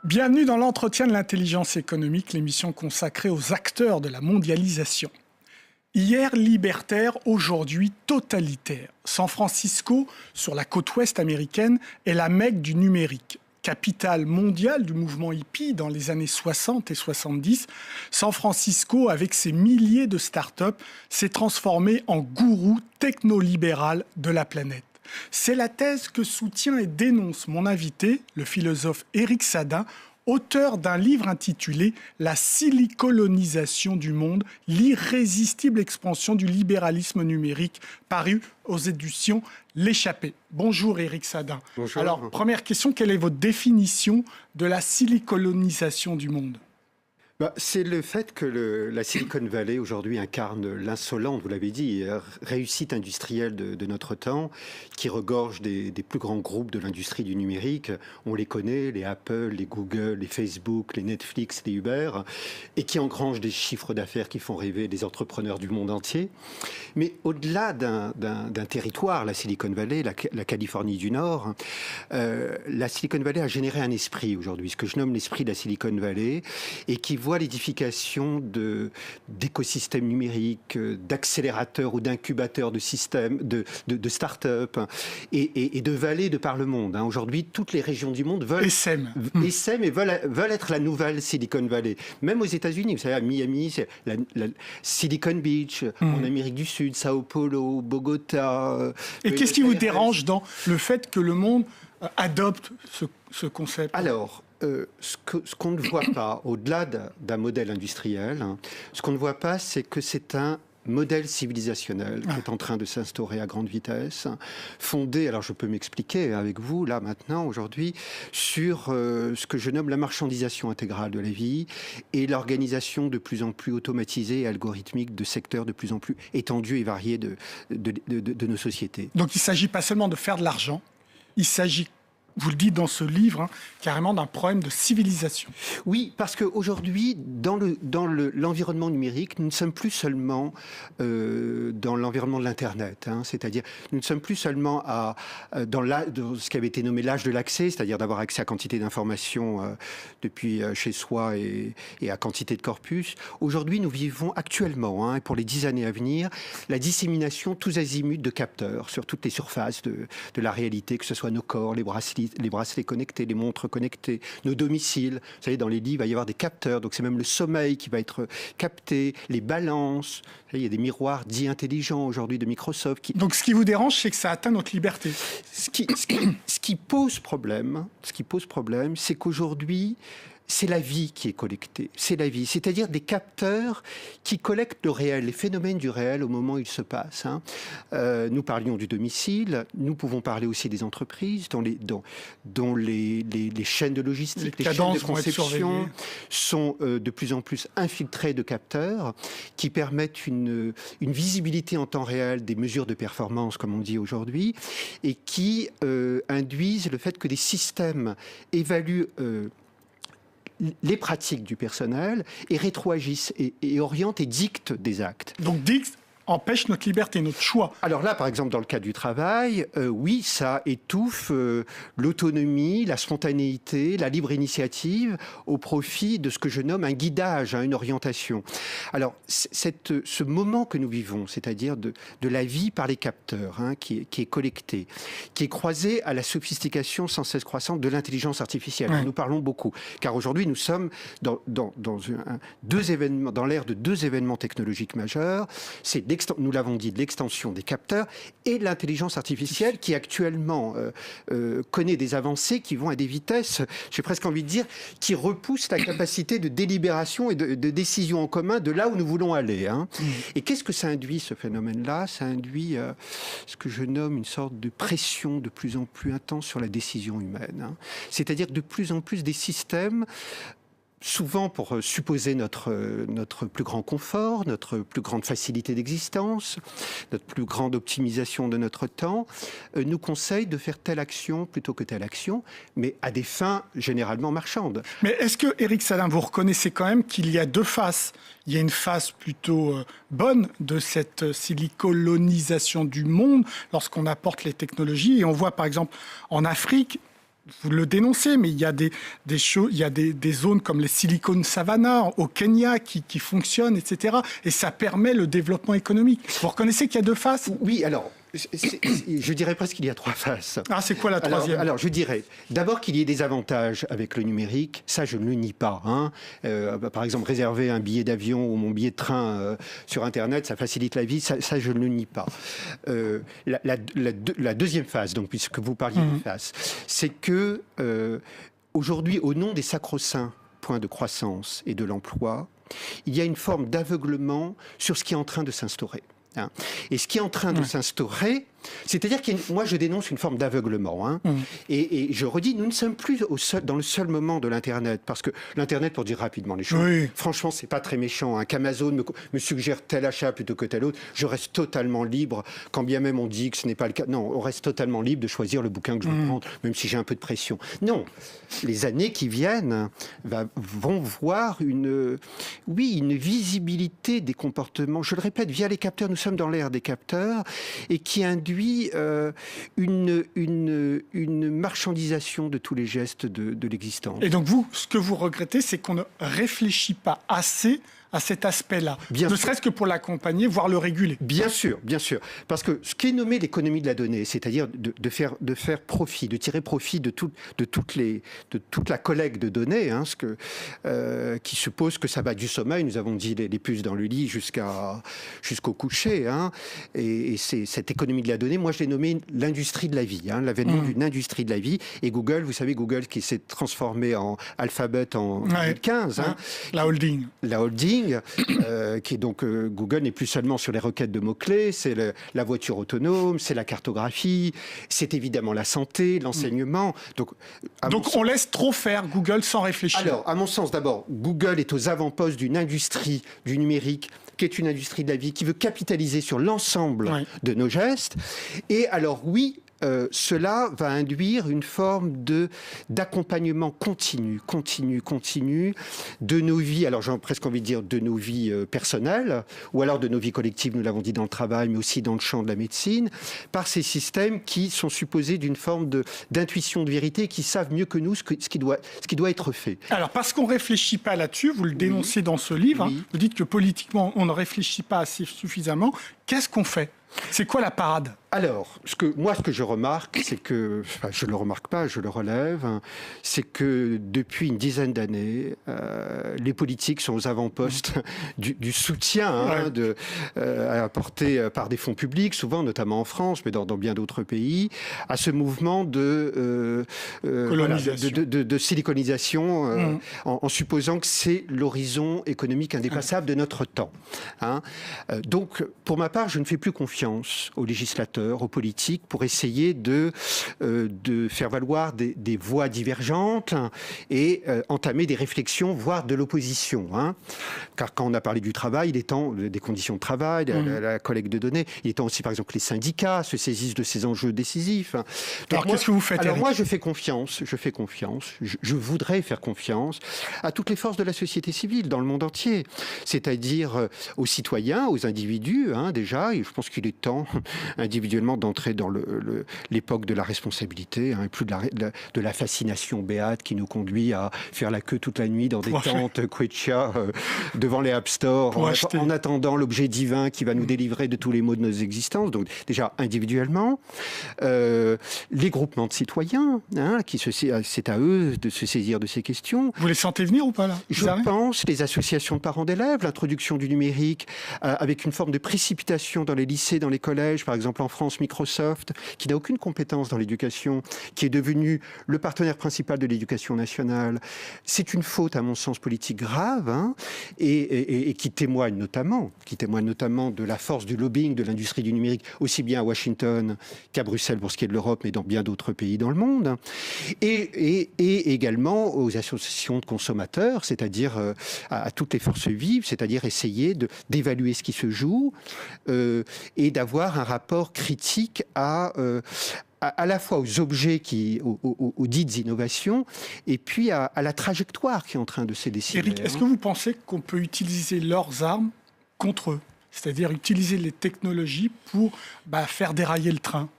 Bienvenue dans l'entretien de l'intelligence économique, l'émission consacrée aux acteurs de la mondialisation. Hier libertaire, aujourd'hui totalitaire. San Francisco, sur la côte ouest américaine, est la Mecque du numérique. Capitale mondiale du mouvement hippie dans les années 60 et 70, San Francisco, avec ses milliers de start-up, s'est transformé en gourou technolibéral de la planète. C'est la thèse que soutient et dénonce mon invité, le philosophe Éric Sadin, auteur d'un livre intitulé « La silicolonisation du monde, l'irrésistible expansion du libéralisme numérique » paru aux éditions L'Échappée. Bonjour Éric Sadin. Bonjour. Alors, première question, quelle est votre définition de la silicolonisation du monde ? C'est le fait que la Silicon Valley aujourd'hui incarne l'insolente, vous l'avez dit, réussite industrielle de notre temps, qui regorge des plus grands groupes de l'industrie du numérique. On les connaît, les Apple, les Google, les Facebook, les Netflix, les Uber, et qui engrangent des chiffres d'affaires qui font rêver les entrepreneurs du monde entier. Mais au-delà d'un territoire, la Silicon Valley, la Californie du Nord, la Silicon Valley a généré un esprit aujourd'hui, ce que je nomme l'esprit de la Silicon Valley, et qui voit l'édification d'écosystèmes numériques, d'accélérateurs ou d'incubateurs de systèmes, de start-up et de vallées de par le monde. Aujourd'hui, toutes les régions du monde veulent essaiment et veulent être la nouvelle Silicon Valley. Même aux États-Unis, vous savez, à Miami, c'est la Silicon Beach, en Amérique du Sud, Sao Paulo, Bogota. Et qu'est-ce qui vous dérange dans le fait que le monde adopte ce concept ? Alors, ce qu'on ne voit pas, au-delà d'un modèle industriel, ce qu'on ne voit pas, c'est que c'est un modèle civilisationnel qui est en train de s'instaurer à grande vitesse, fondé, alors je peux m'expliquer avec vous, là, maintenant, aujourd'hui, sur ce que je nomme la marchandisation intégrale de la vie et l'organisation de plus en plus automatisée et algorithmique de secteurs de plus en plus étendus et variés de nos sociétés. Donc il ne s'agit pas seulement de faire de l'argent, il s'agit, vous le dites dans ce livre, carrément d'un problème de civilisation. Oui, parce qu'aujourd'hui, dans l'environnement numérique, nous ne sommes plus seulement dans l'environnement de l'Internet. C'est-à-dire, nous ne sommes plus seulement dans ce qui avait été nommé l'âge de l'accès, c'est-à-dire d'avoir accès à quantité d'informations depuis chez soi et à quantité de corpus. Aujourd'hui, nous vivons actuellement, et pour les 10 années à venir, la dissémination tous azimuts de capteurs sur toutes les surfaces de la réalité, que ce soit nos corps, les bracelets connectés, les montres connectées, nos domiciles. Vous savez, dans les lits, il va y avoir des capteurs, donc c'est même le sommeil qui va être capté, les balances. Vous savez, il y a des miroirs dits intelligents aujourd'hui de Microsoft. Donc ce qui vous dérange, c'est que ça atteint notre liberté. Ce qui pose problème, c'est qu'aujourd'hui, c'est la vie qui est collectée. C'est la vie. C'est-à-dire des capteurs qui collectent le réel, les phénomènes du réel au moment où ils se passent. Nous parlions du domicile. Nous pouvons parler aussi des entreprises dont les chaînes de logistique, les chaînes de conception sont de plus en plus infiltrées de capteurs qui permettent une visibilité en temps réel des mesures de performance, comme on dit aujourd'hui, et qui induisent le fait que des systèmes évaluent les pratiques du personnel et rétroagissent et orientent et dictent des actes. Donc dictent empêche notre liberté, notre choix. Alors là, par exemple, dans le cas du travail, oui, ça étouffe l'autonomie, la spontanéité, la libre initiative au profit de ce que je nomme un guidage, une orientation. Alors, ce moment que nous vivons, c'est-à-dire de la vie par les capteurs, qui est collecté, qui est croisé à la sophistication sans cesse croissante de l'intelligence artificielle. Nous parlons beaucoup, car aujourd'hui, nous sommes dans l'ère de deux événements technologiques majeurs. C'est nous l'avons dit, de l'extension des capteurs et de l'intelligence artificielle qui actuellement connaît des avancées qui vont à des vitesses, j'ai presque envie de dire, qui repoussent la capacité de délibération et de décision en commun de là où nous voulons aller. Et qu'est-ce que ça induit, ce phénomène-là ? Ça induit ce que je nomme une sorte de pression de plus en plus intense sur la décision humaine. C'est-à-dire de plus en plus des systèmes, souvent pour supposer notre plus grand confort, notre plus grande facilité d'existence, notre plus grande optimisation de notre temps, nous conseillent de faire telle action plutôt que telle action, mais à des fins généralement marchandes. Mais est-ce que, Éric Sadin, vous reconnaissez quand même qu'il y a deux faces ? Il y a une face plutôt bonne de cette silicolonisation du monde lorsqu'on apporte les technologies. Et on voit par exemple en Afrique, vous le dénoncez, mais il y a des zones comme les Silicon Savannah au Kenya qui fonctionnent, etc. Et ça permet le développement économique. Vous reconnaissez qu'il y a deux faces ? Oui, alors, je dirais presque qu'il y a trois faces. Ah, c'est quoi la troisième ? Alors, je dirais d'abord qu'il y ait des avantages avec le numérique. Ça, je ne le nie pas. Hein. Par exemple, réserver un billet d'avion ou mon billet de train sur Internet, ça facilite la vie. Ça, je ne le nie pas. La deuxième phase, donc, puisque vous parliez de phase, c'est que aujourd'hui, au nom des sacro-saints points de croissance et de l'emploi, il y a une forme d'aveuglement sur ce qui est en train de s'instaurer. Hein. Et ce qui est en train de s'instaurer, c'est-à-dire moi je dénonce une forme d'aveuglement. Hein. Et je redis, nous ne sommes plus dans le seul moment de l'Internet, parce que l'Internet, pour dire rapidement les choses, franchement, c'est pas très méchant. Hein, qu'Amazon me suggère tel achat plutôt que tel autre, je reste totalement libre, quand bien même on dit que ce n'est pas le cas. Non, on reste totalement libre de choisir le bouquin que je veux prendre, même si j'ai un peu de pression. Non, les années qui viennent vont voir une visibilité des comportements, je le répète, via les capteurs. Nous sommes dans l'ère des capteurs, et qui induit une marchandisation de tous les gestes de l'existence. Et donc vous, ce que vous regrettez, c'est qu'on ne réfléchit pas assez à cet aspect-là, ne serait-ce que pour l'accompagner, voire le réguler. Bien sûr, bien sûr. Parce que ce qui est nommé l'économie de la donnée, c'est-à-dire de faire profit, de tirer profit de toute la collecte de données, hein, qui suppose que ça va du sommeil, nous avons dit les puces dans le lit jusqu'au coucher. Hein, et c'est cette économie de la donnée, moi je l'ai nommée l'industrie de la vie, hein, l'avènement d'une industrie de la vie. Et Google, vous savez, Google qui s'est transformé en Alphabet en 2015. Hein, la holding. Qui est donc Google n'est plus seulement sur les requêtes de mots-clés, c'est la voiture autonome, c'est la cartographie, c'est évidemment la santé, l'enseignement. Donc on laisse trop faire Google sans réfléchir. Alors, à mon sens, d'abord, Google est aux avant-postes d'une industrie du numérique qui est une industrie de la vie, qui veut capitaliser sur l'ensemble de nos gestes. Et alors oui, cela va induire une forme d'accompagnement continu de nos vies, alors j'ai presque envie de dire de nos vies personnelles, ou alors de nos vies collectives, nous l'avons dit, dans le travail, mais aussi dans le champ de la médecine, par ces systèmes qui sont supposés d'une forme d'intuition de vérité, qui savent mieux que nous ce qui doit être fait. Alors, parce qu'on ne réfléchit pas là-dessus, vous le dénoncez dans ce livre, hein, vous dites que politiquement, on ne réfléchit pas assez suffisamment. Qu'est-ce qu'on fait ? C'est quoi la parade ? Alors, ce que je remarque, c'est que, enfin, je ne le remarque pas, je le relève, hein, c'est que depuis une dizaine d'années, les politiques sont aux avant-postes du soutien apporté par des fonds publics, souvent, notamment en France, mais dans bien d'autres pays, à ce mouvement de siliconisation, en supposant que c'est l'horizon économique indépassable de notre temps. Hein. Donc, pour ma part, je ne fais plus confiance aux législateurs, aux politiques, pour essayer de faire valoir des voix divergentes et entamer des réflexions, voire de l'opposition. Hein. Car quand on a parlé du travail, il est temps, des conditions de travail, la collecte de données, il est temps aussi, par exemple, que les syndicats se saisissent de ces enjeux décisifs. Hein. Alors, qu'est-ce que vous faites, Alors, moi, je fais confiance, je voudrais faire confiance à toutes les forces de la société civile dans le monde entier, c'est-à-dire aux citoyens, aux individus, hein, déjà, et je pense qu'il est temps, individuellement, d'entrer dans l'époque de la responsabilité, hein, et plus de la fascination béate qui nous conduit à faire la queue toute la nuit dans des tentes Quechua devant les App Store, en attendant l'objet divin qui va nous délivrer de tous les maux de nos existences. Donc déjà, individuellement, les groupements de citoyens, hein, c'est à eux de se saisir de ces questions. Vous les sentez venir ou pas, là ? Je pense, les associations de parents d'élèves, l'introduction du numérique, avec une forme de précipitation dans les lycées, dans les collèges, par exemple en France, Microsoft, qui n'a aucune compétence dans l'éducation, qui est devenu le partenaire principal de l'éducation nationale. C'est une faute, à mon sens, politique grave, hein, et qui témoigne notamment de la force du lobbying de l'industrie du numérique, aussi bien à Washington qu'à Bruxelles pour ce qui est de l'Europe, mais dans bien d'autres pays dans le monde. Et également aux associations de consommateurs, c'est-à-dire à toutes les forces vives, c'est-à-dire essayer d'évaluer ce qui se joue, et d'avoir un rapport critique à la fois aux objets, aux dites innovations, et puis à la trajectoire qui est en train de se dessiner. Éric, est-ce que vous pensez qu'on peut utiliser leurs armes contre eux ? C'est-à-dire utiliser les technologies pour faire dérailler le train ?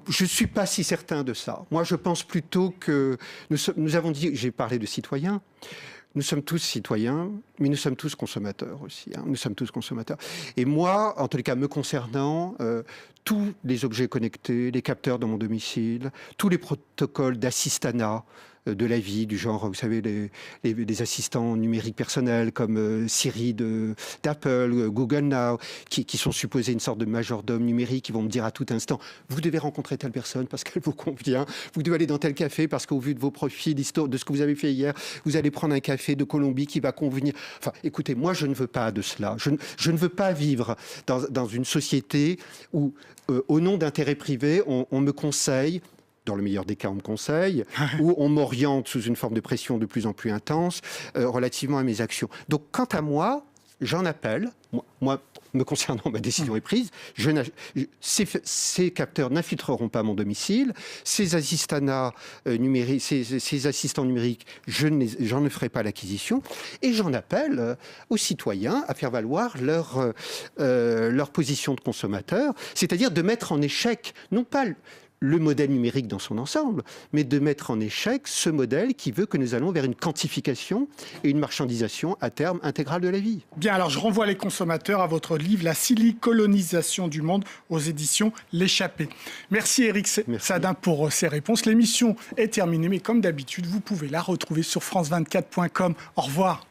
Je ne suis pas si certain de ça. Moi, je pense plutôt que nous avons dit, j'ai parlé de citoyens, nous sommes tous citoyens, mais nous sommes tous consommateurs aussi. Nous sommes tous consommateurs. Et moi, en tous les cas, me concernant, tous les objets connectés, les capteurs dans mon domicile, tous les protocoles d'assistanat de la vie, du genre, vous savez, les assistants numériques personnels comme Siri d'Apple, Google Now, qui sont supposés une sorte de majordome numérique, qui vont me dire à tout instant, vous devez rencontrer telle personne parce qu'elle vous convient, vous devez aller dans tel café parce qu'au vu de vos profils, l'histoire de ce que vous avez fait hier, vous allez prendre un café de Colombie qui va convenir. Enfin, écoutez, moi, je ne veux pas de cela. Je ne veux pas vivre dans une société où, au nom d'intérêts privés, on me conseille. Dans le meilleur des cas, on me conseille, ou on m'oriente sous une forme de pression de plus en plus intense relativement à mes actions. Donc, quant à moi, j'en appelle. Moi, me concernant, ma décision est prise. Ces capteurs n'infiltreront pas mon domicile. Ces assistanats numériques, ces assistants numériques, j'en ne ferai pas l'acquisition. Et j'en appelle aux citoyens à faire valoir leur position de consommateur, c'est-à-dire de mettre en échec, non pas le modèle numérique dans son ensemble, mais de mettre en échec ce modèle qui veut que nous allons vers une quantification et une marchandisation à terme intégrale de la vie. Bien, alors je renvoie les consommateurs à votre livre « La silicolonisation du monde » aux éditions L'Échappée. Merci Éric Sadin pour ces réponses. L'émission est terminée, mais comme d'habitude, vous pouvez la retrouver sur france24.com. Au revoir.